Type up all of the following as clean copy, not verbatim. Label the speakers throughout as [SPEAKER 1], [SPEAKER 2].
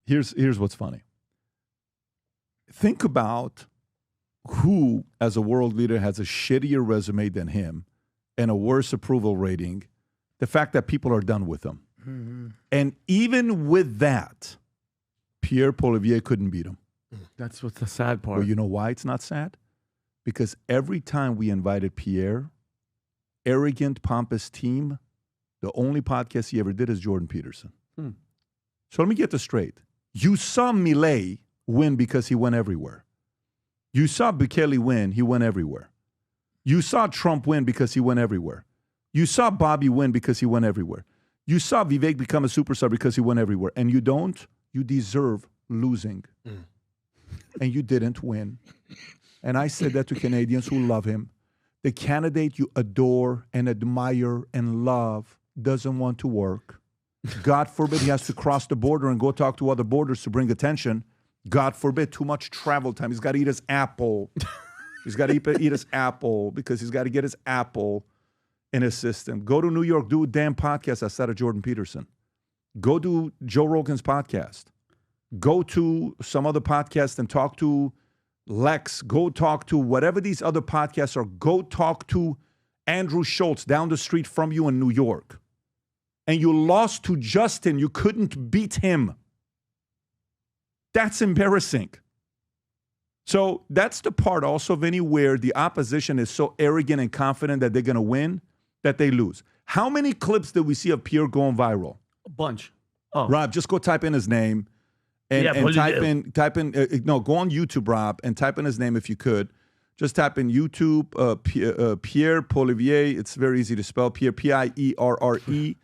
[SPEAKER 1] Here's what's funny. Think about who, as a world leader, has a shittier resume than him and a worse approval rating. The fact that people are done with him. Mm-hmm. And even with that, Pierre Poilievre couldn't beat him.
[SPEAKER 2] That's what's the sad part.
[SPEAKER 1] Well, you know why it's not sad? Because every time we invited Pierre, arrogant, pompous team, the only podcast he ever did is Jordan Peterson. So let me get this straight. You saw Milei win because he went everywhere. You saw Bukele win, he went everywhere. You saw Trump win because he went everywhere. You saw Bobby win because he went everywhere. You saw Vivek become a superstar because he went everywhere. And you don't, you deserve losing. And you didn't win. And I said that to Canadians who love him. The candidate you adore and admire and love doesn't want to work. God forbid he has to cross the border and go talk to other borders to bring attention. God forbid, too much travel time. He's got to eat his apple. He's got to eat his apple because he's got to get his apple in his system. Go to New York, do a damn podcast outside of Jordan Peterson. Go do Joe Rogan's podcast. Go to some other podcast and talk to Lex. Go talk to whatever these other podcasts are. Go talk to Andrew Schultz down the street from you in New York. And you lost to Justin. You couldn't beat him. That's embarrassing. So that's the part also, Vinny, where the opposition is so arrogant and confident that they're going to win that they lose. How many clips did we see of Pierre going viral?
[SPEAKER 2] A bunch. Oh.
[SPEAKER 1] Rob, just go type in his name and type in go on YouTube, Rob, and type in his name if you could. Just type in YouTube, Pierre Poilievre. It's very easy to spell. Pierre, Pierre.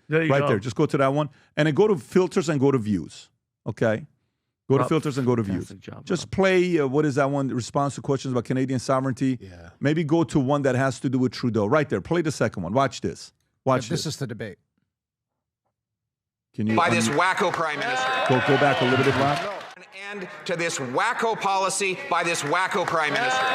[SPEAKER 1] There. Just go to that one. And then go to filters and go to views. Okay? Go to filters and go to views. Just play, what is that one? Response to questions about Canadian sovereignty. Yeah. Maybe go to one that has to do with Trudeau. Right there. Play the second one. Watch this. Watch this.
[SPEAKER 3] This is the debate.
[SPEAKER 1] Can you
[SPEAKER 4] by this wacko prime minister.
[SPEAKER 1] Go back a little bit, Rob.
[SPEAKER 4] An end to this wacko policy by this wacko prime minister.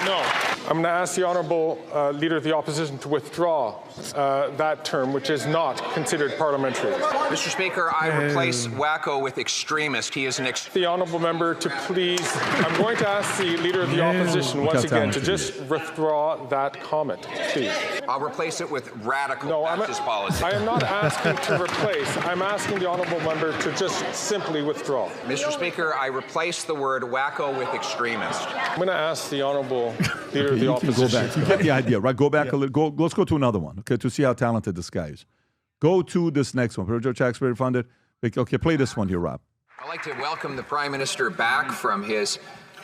[SPEAKER 5] No. I'm going to ask the Honourable Leader of the Opposition to withdraw that term, which is not considered parliamentary.
[SPEAKER 4] Mr. Speaker, I replace wacko with extremist. He is an
[SPEAKER 5] The Honourable Member to please... I'm going to ask the Leader of the Opposition once again to just withdraw that comment, please.
[SPEAKER 4] I'll replace it with radical Baptist policy.
[SPEAKER 5] I am not asking to replace. I'm asking the Honourable Member to just simply withdraw.
[SPEAKER 4] Mr. Speaker, I replace the word wacko with extremist.
[SPEAKER 5] I'm going to ask the Honourable Leader of the Opposition.
[SPEAKER 1] Go back. You get the idea, right? Go back a little. Let's go to another one, okay, to see how talented this guy is. Go to this next one. Project Taxpayer Funded. Okay, play this one here, Rob.
[SPEAKER 4] I'd like to welcome the Prime Minister back from his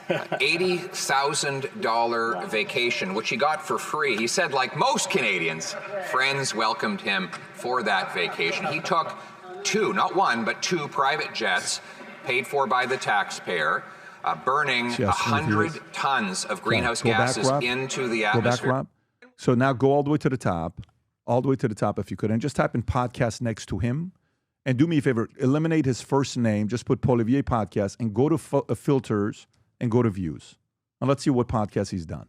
[SPEAKER 4] $80,000 vacation, which he got for free. He said, like most Canadians, friends welcomed him for that vacation. He took two, not one, but two private jets paid for by the taxpayer, burning 100 tons of greenhouse gases into the atmosphere.
[SPEAKER 1] Go back, Rob. So now go all the way to the top if you could, and just type in podcast next to him. And do me a favor, eliminate his first name, just put Poilievre Podcast, and go to filters and go to views. And let's see what podcast he's done.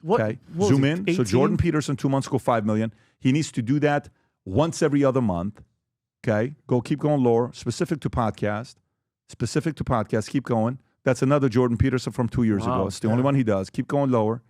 [SPEAKER 1] Okay, zoom in. 18? So Jordan Peterson, 2 months ago, 5 million. He needs to do that once every other month. Okay, keep going lower, specific to podcast, keep going. That's another Jordan Peterson from 2 years ago. It's the only one he does. Keep going lower.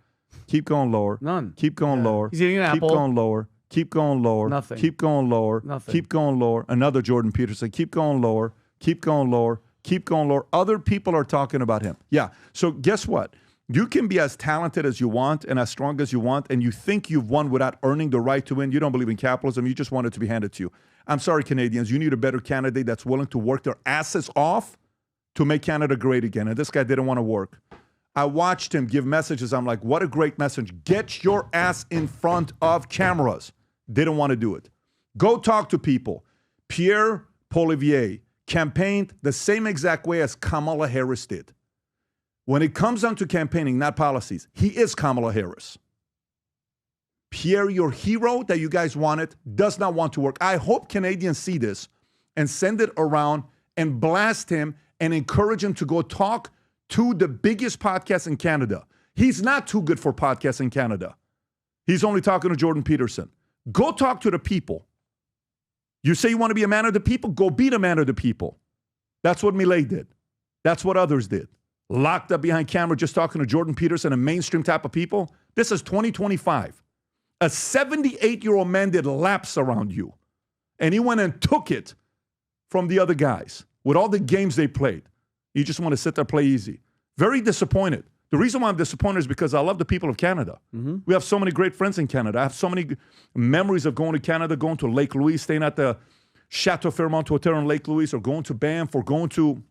[SPEAKER 2] None.
[SPEAKER 1] Keep going lower.
[SPEAKER 2] He's eating an apple.
[SPEAKER 1] Keep going lower. Keep going lower.
[SPEAKER 2] Nothing.
[SPEAKER 1] Keep going lower.
[SPEAKER 2] Nothing.
[SPEAKER 1] Keep going lower. Another Jordan Peterson. Keep going lower. Keep going lower. Keep going lower. Other people are talking about him. Yeah. So guess what? You can be as talented as you want and as strong as you want, and you think you've won without earning the right to win. You don't believe in capitalism. You just want it to be handed to you. I'm sorry, Canadians. You need a better candidate that's willing to work their asses off to make Canada great again. And this guy didn't want to work. I watched him give messages. I'm like, what a great message. Get your ass in front of cameras. Didn't want to do it. Go talk to people. Pierre Poilievre campaigned the same exact way as Kamala Harris did. When it comes down to campaigning, not policies, he is Kamala Harris. Pierre, your hero that you guys wanted, does not want to work. I hope Canadians see this and send it around and blast him and encourage him to go talk to the biggest podcast in Canada. He's not too good for podcasts in Canada. He's only talking to Jordan Peterson. Go talk to the people. You say you want to be a man of the people? Go be the man of the people. That's what Milei did. That's what others did. Locked up behind camera just talking to Jordan Peterson and mainstream type of people. This is 2025. A 78-year-old man did laps around you. And he went and took it from the other guys with all the games they played. You just want to sit there, play easy. Very disappointed. The reason why I'm disappointed is because I love the people of Canada. We have so many great friends in Canada. I have so many memories of going to Canada, going to Lake Louise, staying at the Chateau Fairmont Hotel in Lake Louise, or going to Banff, or going to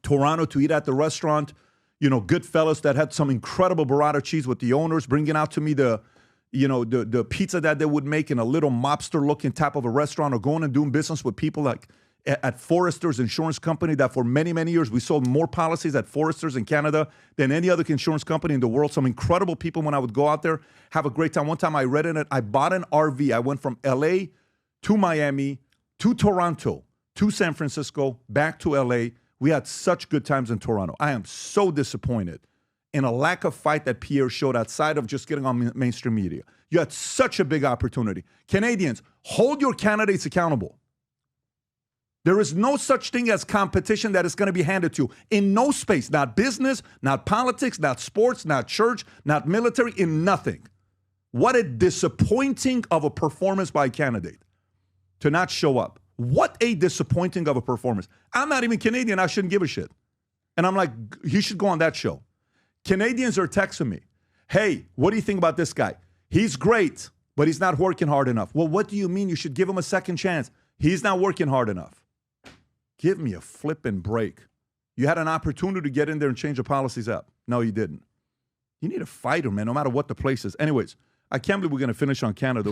[SPEAKER 1] Toronto to eat at the restaurant. You know, Goodfellas that had some incredible burrata cheese with the owners, bringing out to me the pizza that they would make in a little mobster-looking type of a restaurant, or going and doing business with people like at Forrester's Insurance Company that for many, many years we sold more policies at Forrester's in Canada than any other insurance company in the world. Some incredible people when I would go out there, have a great time. One time I read in it, I bought an RV. I went from LA to Miami to Toronto to San Francisco, back to LA. We had such good times in Toronto. I am so disappointed in a lack of fight that Pierre showed outside of just getting on mainstream media. You had such a big opportunity. Canadians, hold your candidates accountable. There is no such thing as competition that is going to be handed to you in no space, not business, not politics, not sports, not church, not military, in nothing. What a disappointing of a performance by a candidate to not show up. What a disappointing of a performance. I'm not even Canadian. I shouldn't give a shit. And I'm like, he should go on that show. Canadians are texting me, hey, what do you think about this guy? He's great, but he's not working hard enough. Well, what do you mean you should give him a second chance? He's not working hard enough. Give me a flipping break. You had an opportunity to get in there and change the policies up. No, you didn't. You need a fighter, man, no matter what the place is. Anyways, I can't believe we're going to finish on Canada.